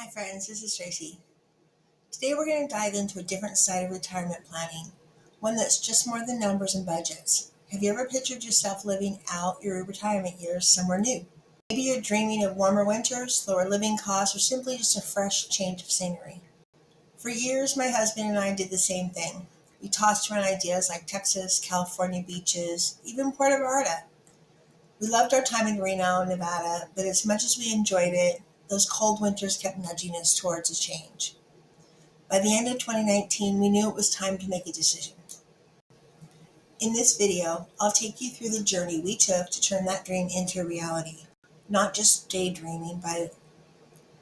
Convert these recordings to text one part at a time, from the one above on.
Hi friends, this is Tracy. Today we're going to dive into a different side of retirement planning, one that's just more than numbers and budgets. Have you ever pictured yourself living out your retirement years somewhere new? Maybe you're dreaming of warmer winters, lower living costs, or simply just a fresh change of scenery. For years, my husband and I did the same thing. We tossed around ideas like Texas, California beaches, even Puerto Vallarta. We loved our time in Reno, Nevada, but as much as we enjoyed it, those cold winters kept nudging us towards a change. By the end of 2019, we knew it was time to make a decision. In this video, I'll take you through the journey we took to turn that dream into reality. Not just daydreaming,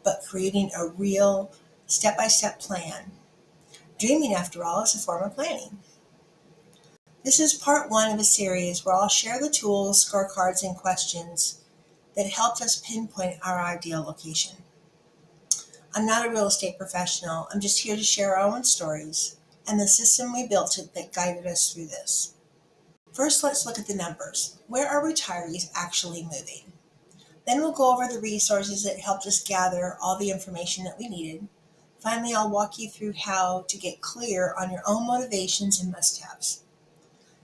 but creating a real step-by-step plan. Dreaming, after all, is a form of planning. This is part one of a series where I'll share the tools, scorecards, and questions that helped us pinpoint our ideal location. I'm not a real estate professional. I'm just here to share our own stories and the system we built that guided us through this. First, let's look at the numbers. Where are retirees actually moving? Then we'll go over the resources that helped us gather all the information that we needed. Finally, I'll walk you through how to get clear on your own motivations and must-haves.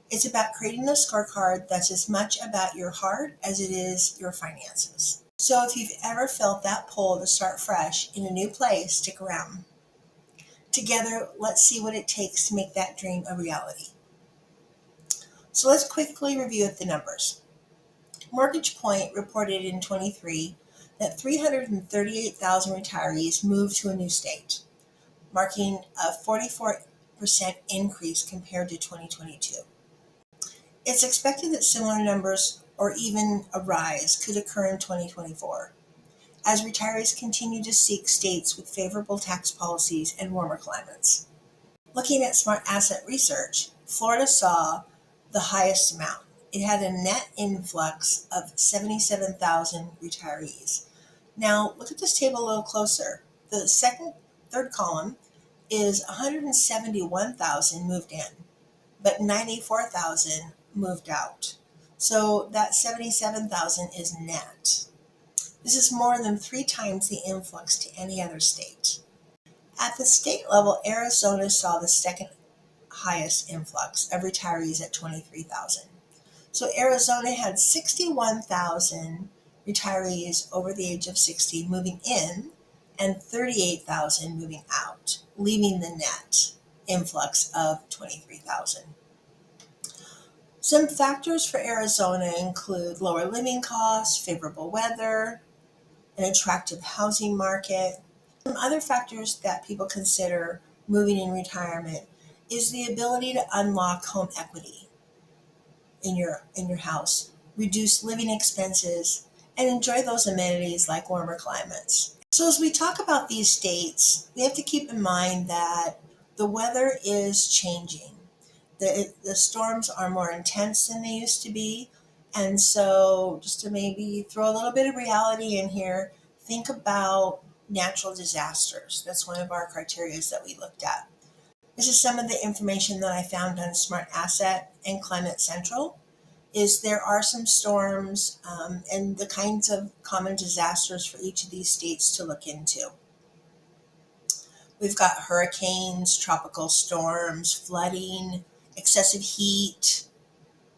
It's about creating a scorecard that's as much about your heart as it is your finances. So if you've ever felt that pull to start fresh in a new place, stick around. Together, let's see what it takes to make that dream a reality. So let's quickly review the numbers. Mortgage Point reported in 23 that 338,000 retirees moved to a new state, marking a 44% increase compared to 2022. It's expected that similar numbers or even a rise could occur in 2024, as retirees continue to seek states with favorable tax policies and warmer climates. Looking at smart asset research, Florida saw the highest amount. It had a net influx of 77,000 retirees. Now, look at this table a little closer. The third column is 171,000 moved in, but 94,000 moved out. So that 77,000 is net. This is more than 3 times the influx to any other state. At the state level, Arizona saw the second highest influx of retirees at 23,000. So Arizona had 61,000 retirees over the age of 60 moving in and 38,000 moving out, leaving the net influx of 23,000. Some factors for Arizona include lower living costs, favorable weather, an attractive housing market. Some other factors that people consider moving in retirement is the ability to unlock home equity in your house, reduce living expenses, and enjoy those amenities like warmer climates. So as we talk about these states, we have to keep in mind that the weather is changing. The storms are more intense than they used to be. And so just to maybe throw a little bit of reality in here, think about natural disasters. That's one of our criteria that we looked at. This is some of the information that I found on Smart Asset and Climate Central. There are some storms and the kinds of common disasters for each of these states to look into. We've got hurricanes, tropical storms, flooding, excessive heat,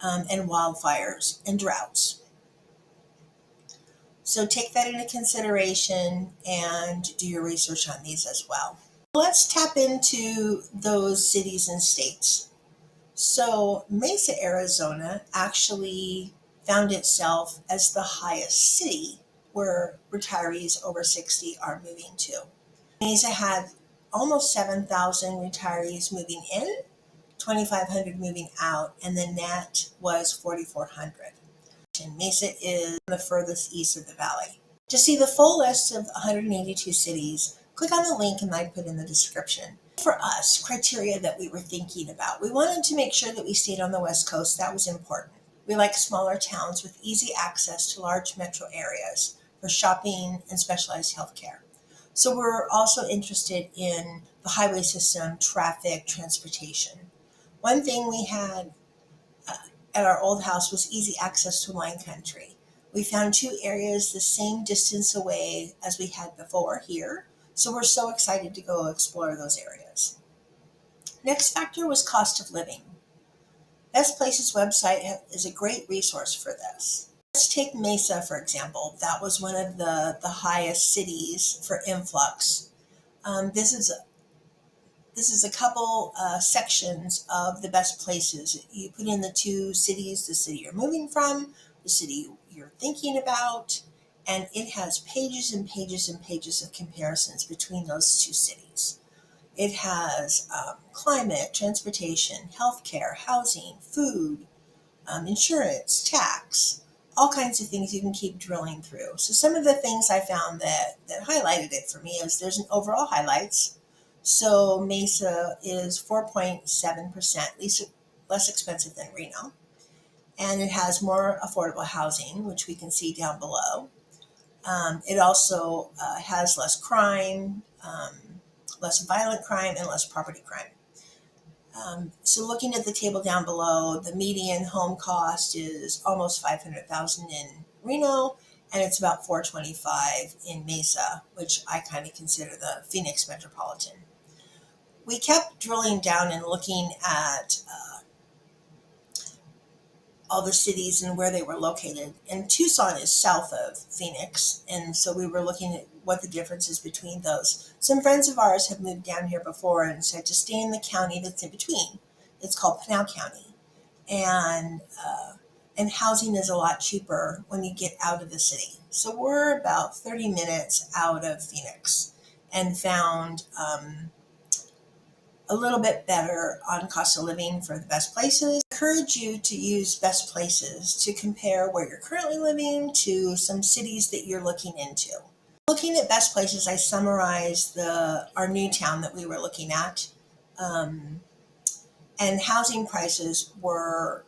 and wildfires and droughts. So take that into consideration and do your research on these as well. Let's tap into those cities and states. So Mesa, Arizona actually found itself as the highest city where retirees over 60 are moving to. Mesa had almost 7,000 retirees moving in, 2,500 moving out, and the net was 4,400. Mesa is the furthest east of the valley. To see the full list of 182 cities, click on the link and I put in the description. For us, criteria that we were thinking about, we wanted to make sure that we stayed on the West Coast. That was important. We like smaller towns with easy access to large metro areas for shopping and specialized healthcare. So we're also interested in the highway system, traffic, transportation. One thing we had at our old house was easy access to wine country. We found 2 areas the same distance away as we had before here. So we're so excited to go explore those areas. Next factor was cost of living. Best Places website is a great resource for this. Let's take Mesa, for example. That was one of the highest cities for influx. This is a couple sections of the best places. You put in the two cities, the city you're moving from, the city you're thinking about, and it has pages and pages and pages of comparisons between those two cities. It has climate, transportation, healthcare, housing, food, insurance, tax, all kinds of things you can keep drilling through. So some of the things I found that highlighted it for me is there's an overall highlights. So Mesa is 4.7% less expensive than Reno. And it has more affordable housing, which we can see down below. It also has less crime, less violent crime, and less property crime. So looking at the table down below, the median home cost is almost $500,000 in Reno, and it's about $425,000 in Mesa, which I kind of consider the Phoenix metropolitan. We kept drilling down and looking at all the cities and where they were located. And Tucson is south of Phoenix, and so we were looking at what the difference is between those. Some friends of ours have moved down here before and said to stay in the county that's in between. It's called Pinal County, and housing is a lot cheaper when you get out of the city. So we're about 30 minutes out of Phoenix, and found a little bit better on cost of living for the best places. I encourage you to use best places to compare where you're currently living to some cities that you're looking into. Looking at best places, I summarized our new town that we were looking at. And housing prices were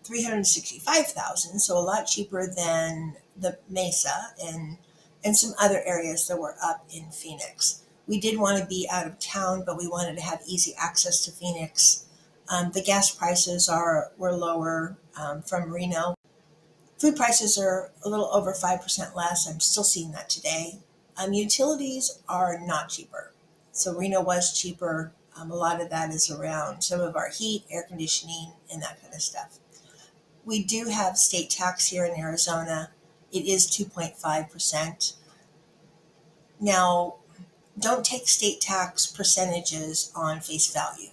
$365,000, so a lot cheaper than the Mesa and some other areas that were up in Phoenix. We did want to be out of town, but we wanted to have easy access to Phoenix. The gas prices were lower from Reno. Food prices are a little over 5% less. I'm still seeing that today. Utilities are not cheaper. So Reno was cheaper. A lot of that is around some of our heat, air conditioning, and that kind of stuff. We do have state tax here in Arizona. It is 2.5%. Now, don't take state tax percentages on face value.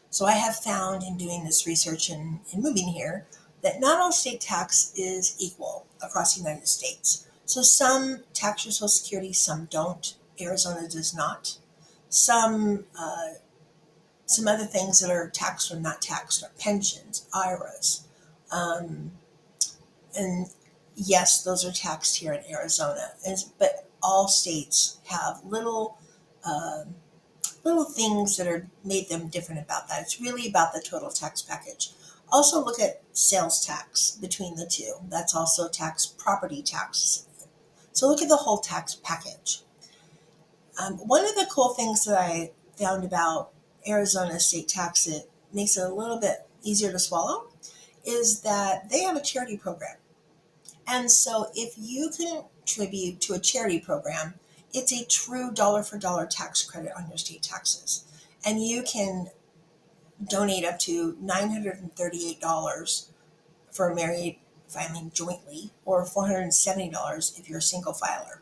So I have found in doing this research and moving here that not all state tax is equal across the United States. So some tax your Social Security, some don't. Arizona does not. Some other things that are taxed or not taxed are pensions, IRAs. And yes, those are taxed here in Arizona. But all states have little things that are made them different about that. It's really about the total tax package. Also look at sales tax between the two. That's also property tax. So look at the whole tax package. One of the cool things that I found about Arizona state tax that makes it a little bit easier to swallow is that they have a charity program. And so if you contribute to a charity program, it's a true dollar for dollar tax credit on your state taxes. And you can donate up to $938 for a married filing jointly, or $470 if you're a single filer.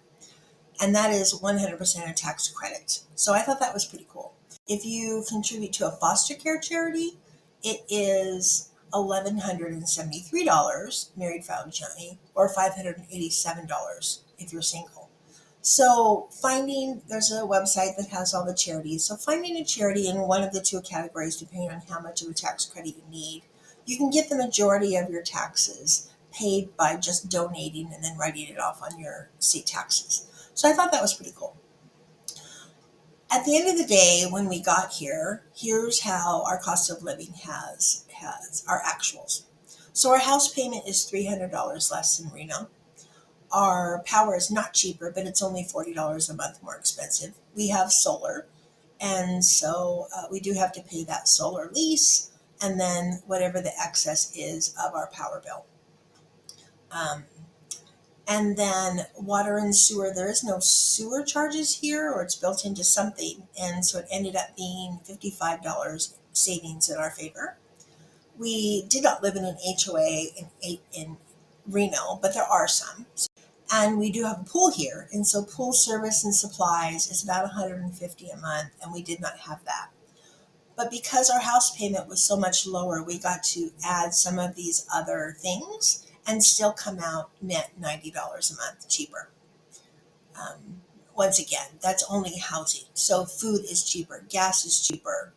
And that is 100% a tax credit. So I thought that was pretty cool. If you contribute to a foster care charity, it is $1,173 married filed jointly, or $587 if you're single. So there's a website that has all the charities. So finding a charity in one of the two categories, depending on how much of a tax credit you need, you can get the majority of your taxes paid by just donating and then writing it off on your state taxes. So I thought that was pretty cool. At the end of the day, when we got here, here's how our cost of living has our actuals. So our house payment is $300 less than Reno. Our power is not cheaper, but it's only $40 a month more expensive. We have solar, and so we do have to pay that solar lease, and then whatever the excess is of our power bill. And then water and sewer, there is no sewer charges here, or it's built into something. And so it ended up being $55 savings in our favor. We did not live in an HOA in Reno, but there are some. And we do have a pool here. And so pool service and supplies is about $150 a month, and we did not have that. But because our house payment was so much lower, we got to add some of these other things and still come out net $90 a month cheaper. Once again, that's only housing. So food is cheaper, gas is cheaper,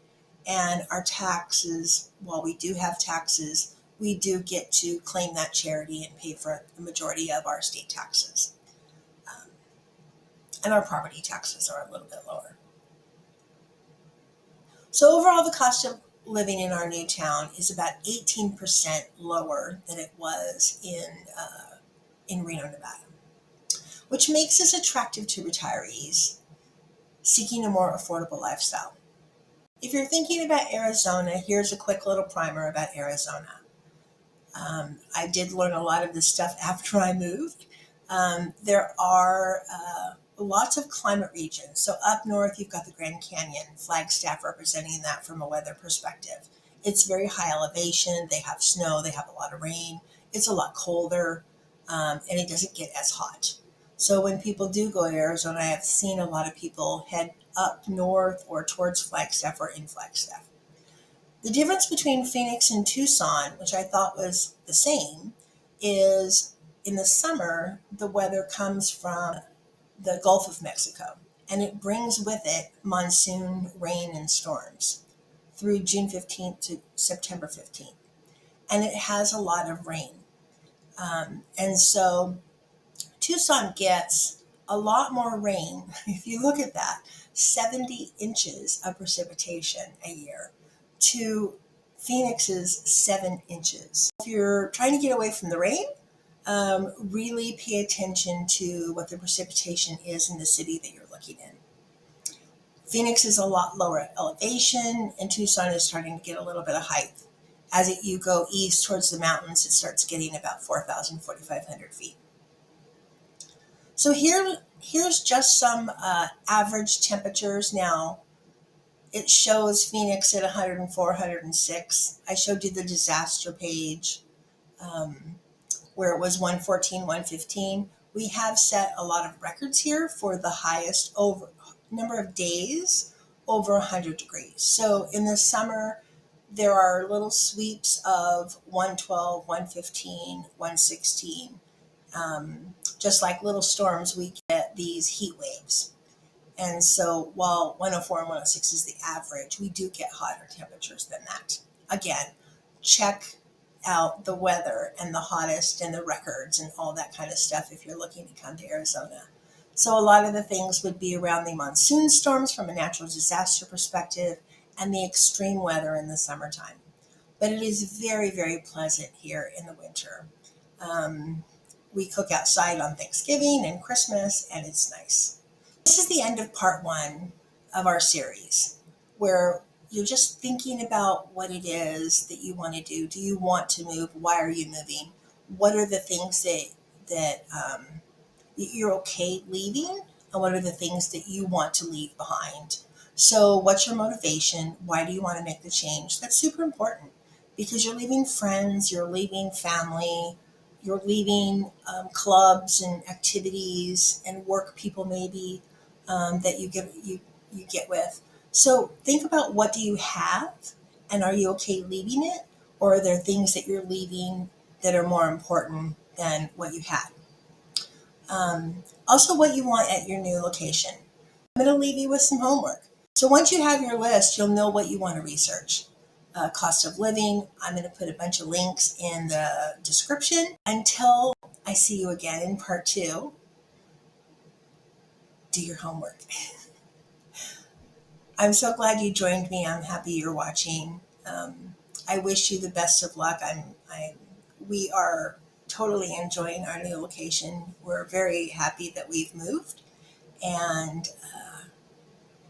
and our taxes, while we do have taxes, we do get to claim that charity and pay for the majority of our state taxes. And our property taxes are a little bit lower. So overall, the cost of living in our new town is about 18% lower than it was in Reno, Nevada, which makes us attractive to retirees seeking a more affordable lifestyle. If you're thinking about Arizona, here's a quick little primer about Arizona. I did learn a lot of this stuff after I moved. There are lots of climate regions. So up north, you've got the Grand Canyon, Flagstaff representing that from a weather perspective. It's very high elevation. They have snow. They have a lot of rain. It's a lot colder, and it doesn't get as hot. So when people do go to Arizona, I have seen a lot of people head up north or towards Flagstaff or in Flagstaff. The difference between Phoenix and Tucson, which I thought was the same, is in the summer, the weather comes from the Gulf of Mexico, and it brings with it monsoon rain and storms through June 15th to September 15th. And it has a lot of rain. And so Tucson gets a lot more rain. If you look at that, 70 inches of precipitation a year to Phoenix's 7 inches. If you're trying to get away from the rain, really pay attention to what the precipitation is in the city that you're looking in. Phoenix is a lot lower elevation, and Tucson is starting to get a little bit of height. As you go east towards the mountains, it starts getting about 4,000, 4,500 feet. So here's just some average temperatures. Now, it shows Phoenix at 104, 106. I showed you the disaster page where it was 114, 115. We have set a lot of records here for the highest over number of days over 100 degrees. So in the summer, there are little sweeps of 112, 115, 116. Just like little storms, we get these heat waves. And so while 104 and 106 is the average, we do get hotter temperatures than that. Again, check out the weather and the hottest and the records and all that kind of stuff if you're looking to come to Arizona. So a lot of the things would be around the monsoon storms from a natural disaster perspective and the extreme weather in the summertime. But it is very, very pleasant here in the winter. We cook outside on Thanksgiving and Christmas, and it's nice. This is the end of part 1 of our series, where you're just thinking about what it is that you want to do. Do you want to move? Why are you moving? What are the things that you're okay leaving, and what are the things that you want to leave behind? So what's your motivation? Why do you want to make the change? That's super important because you're leaving friends, you're leaving family, you're leaving clubs and activities and work people maybe that you get with. So think about, what do you have, and are you okay leaving it, or are there things that you're leaving that are more important than what you had? Also, what you want at your new location. I'm going to leave you with some homework. So once you have your list, you'll know what you want to research. Cost of living. I'm going to put a bunch of links in the description. Until I see you again in part 2, do your homework. I'm so glad you joined me. I'm happy you're watching. I wish you the best of luck. We are totally enjoying our new location. We're very happy that we've moved, and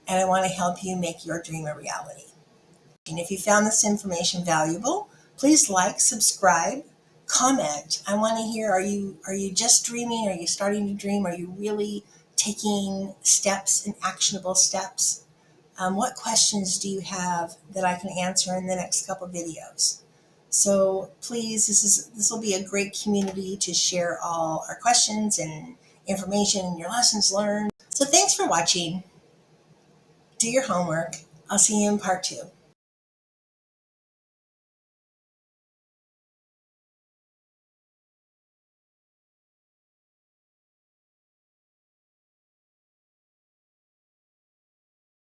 I want to help you make your dream a reality. And if you found this information valuable, please like, subscribe, Comment. I want to hear, are you just dreaming? Are you starting to dream? Are you really taking steps and actionable steps? What questions do you have that I can answer in the next couple videos? So please, this will be a great community to share all our questions and information and your lessons learned. So thanks for watching. Do your homework. I'll see you in part 2.